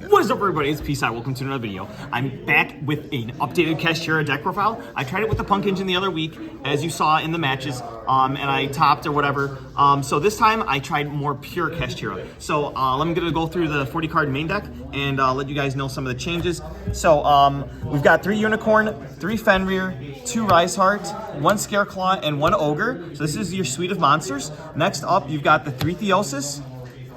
What is up, everybody? It's Peace Out. Welcome to another video. I'm back with an updated Kashtira deck profile. I tried it with the Punk Engine the other week, as you saw in the matches, and I topped or whatever. So this time I tried more pure Kashtira. So I'm going to go through the 40 card main deck and let you guys know some of the changes. So we've got 3 Unicorn, 3 Fenrir, 2 Rise Heart, 1 Scareclaw, and 1 Ogre. So this is your suite of monsters. Next up, you've got the 3 Theosis,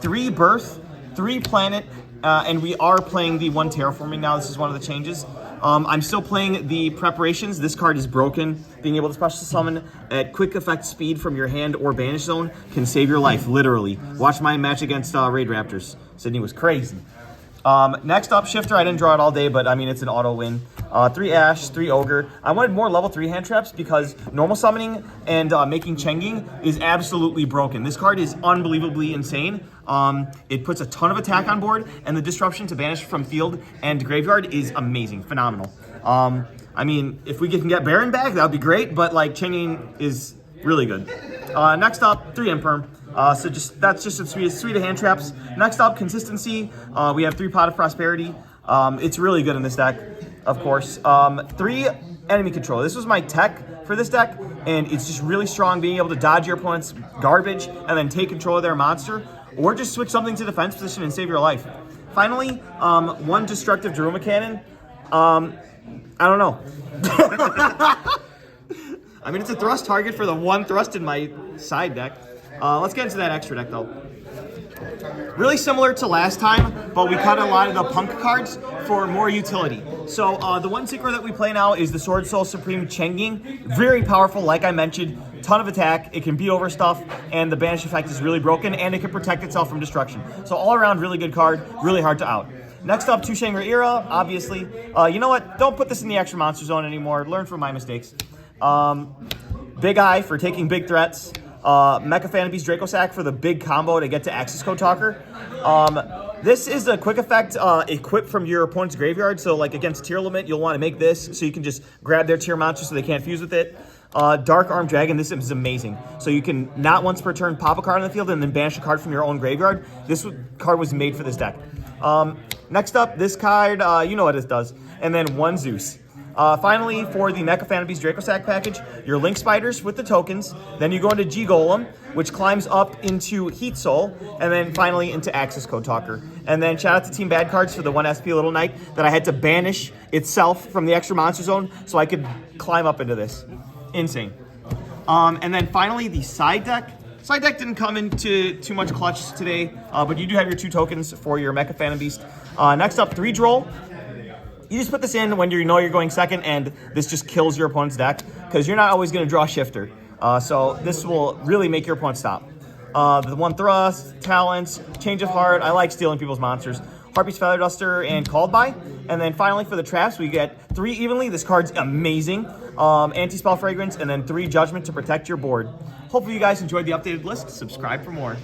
3 Birth, 3 Planet, and we are playing the 1 Terraforming now. This is one of the changes. I'm still playing the Preparations. This card is broken. Being able to special summon at quick effect speed from your hand or banish zone can save your life, literally. Watch my match against Raid Raptors. Sydney was crazy. Next up, Shifter. I didn't draw it all day, but I mean, it's an auto win. 3 Ash, 3 Ogre. I wanted more level 3 hand traps because normal summoning and making Chenging is absolutely broken. This card is unbelievably insane. It puts a ton of attack on board, and the disruption to banish from field and graveyard is amazing, phenomenal. I mean, if we can get Baron back, that would be great, but like Chenging is really good. Next up, 3 Imperm. So that's just a suite of hand traps. Next up, consistency. We have 3 Pot of Prosperity. It's really good in this deck, of course. 3 enemy control. This was my tech for this deck, and it's just really strong, being able to dodge your opponent's garbage and then take control of their monster, or just switch something to defense position and save your life. Finally, 1 destructive Daruma Cannon. I don't know. I mean, it's a thrust target for the 1 thrust in my side deck. Let's get into that extra deck, though. Really similar to last time, but we cut a lot of the Punk cards for more utility. So the 1 synchro that we play now is the Sword Soul Supreme Chenging. Very powerful, like I mentioned. Ton of attack. It can beat over stuff, and the banish effect is really broken, and it can protect itself from destruction. So all around, really good card. Really hard to out. Next up, 2 Shangri-Ira, obviously. You know what? Don't put this in the extra monster zone anymore. Learn from my mistakes. Big Eye for taking big threats. Mecha Fanabeast Draco Sack for the big combo to get to Access Code Talker. This is a quick effect equipped from your opponent's graveyard. So like against tier limit, you'll want to make this so you can just grab their tier monster so they can't fuse with it. Dark Arm Dragon, this is amazing. So you can not once per turn pop a card on the field and then banish a card from your own graveyard. This card was made for this deck. Next up, this card, you know what it does. And then 1 Zeus. Finally, for the Mecha Fanabeast Draco Sack package, your Link Spiders with the tokens. Then you go into G Golem, which climbs up into Heat Soul, and then finally into Access Code Talker. And then shout out to Team Bad Cards for the 1 SP Little Knight that I had to banish itself from the extra monster zone so I could climb up into this. Insane. And then finally, the side deck. Side deck didn't come into too much clutch today, but you do have your 2 tokens for your Mecha Fanabeast. Next up, 3 Droll. You just put this in when you know you're going second, and this just kills your opponent's deck because you're not always going to draw Shifter. So this will really make your opponent stop. The 1 Thrust, Talents, Change of Heart. I like stealing people's monsters. Harpy's Feather Duster and Called By. And then finally for the traps, we get 3 Evenly. This card's amazing. Anti-Spell Fragrance, and then 3 Judgment to protect your board. Hopefully you guys enjoyed the updated list. Subscribe for more.